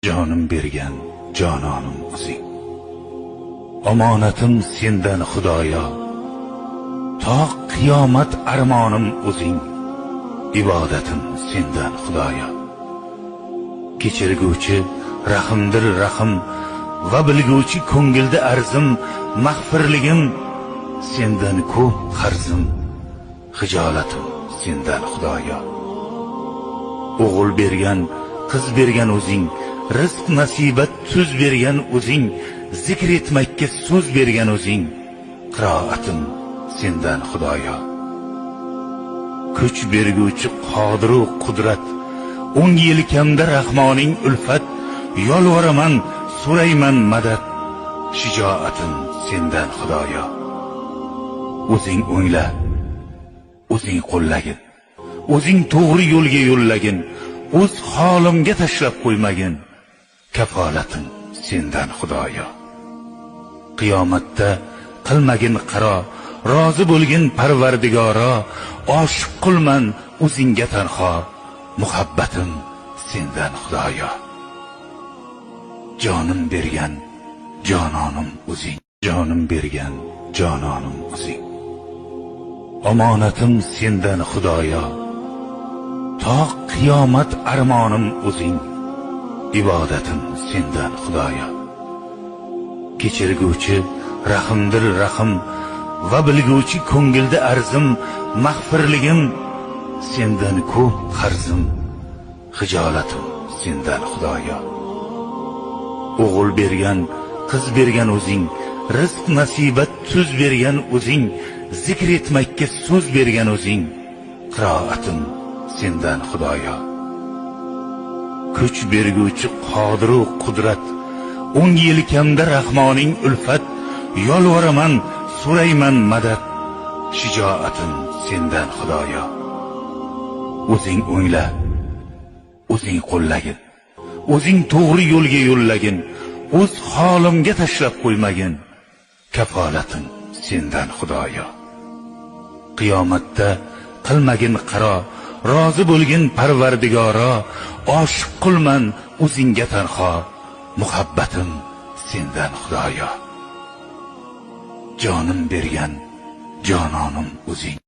Jonim bergan jononim o'zing. Omonatim sendan Xudoyo. To qiyomat armonim o'zing. Ibodatim sendan Xudoyo. Kechirguvchi rahimdir rahim va bilguvchi ko'ngilda arzim, mag'firligim sendan ko'p qarzim. Xijolatim sendan Xudoyo. O'g'il bergan, qiz bergan o'zing, rizq nasibat tuz bergan o'zing, zikr etmakka so'z bergan o'zing. Qiroatim sendan Xudoyo. Kuch berguvchi qodir va qudrat, 10 yelkamda rahmoning ulfat, yolvoraman, so'rayman madad. Shijoatim sendan Xudoyo. O'zing o'ngla, o'zing qo'llagin, o'zing to'g'ri yo'lga yo'llagin, o'z holimga tashlab qo'ymagin. Kafolatim sendan Xudoyo. Qiyomatda qilmagin qaro, rozi bo'lgin Parvardigoro, oshiq qilman o'zingga tanho. Muhabbatim sendan Xudoyo. Jonim bergan jononim o'zing. Jonim bergan jononim o'zing. Omonatim sendan Xudoyo. To qiyomat armonim o'zing. Ibodatim sendan Xudoyo. Kechirguvchi rahimdir rahim va bilguvchi ko'ngilda arzim, mag'firligim sendan ko'p qarzim. Xijolatim sendan Xudoyo. O'g'il bergan, qiz bergan o'zing, rizq nasibat tuz bergan o'zing, zikr etmakka so'z bergan o'zing. Qiroatim sendan Xudoyo. Kuch berguvchi qodir va qudrat, 10 yelkamda rahmoning ulfat, yolvoraman, so'rayman madad. Shijoatim sendan Xudoyo. O'zing o'ngla, o'zing qo'llagin, o'zing to'g'ri yo'lga yo'llagin, o'z holimga tashlab qo'ymagin. Kafolatim sendan Xudoyo. Qiyomatda qilmagin qaro, rozi bo'lgin Parvardigoro, oshiq qilman o'zingga tanho. Muhabbatim sendan Xudoyo. Jonim bergan jononim o'zing.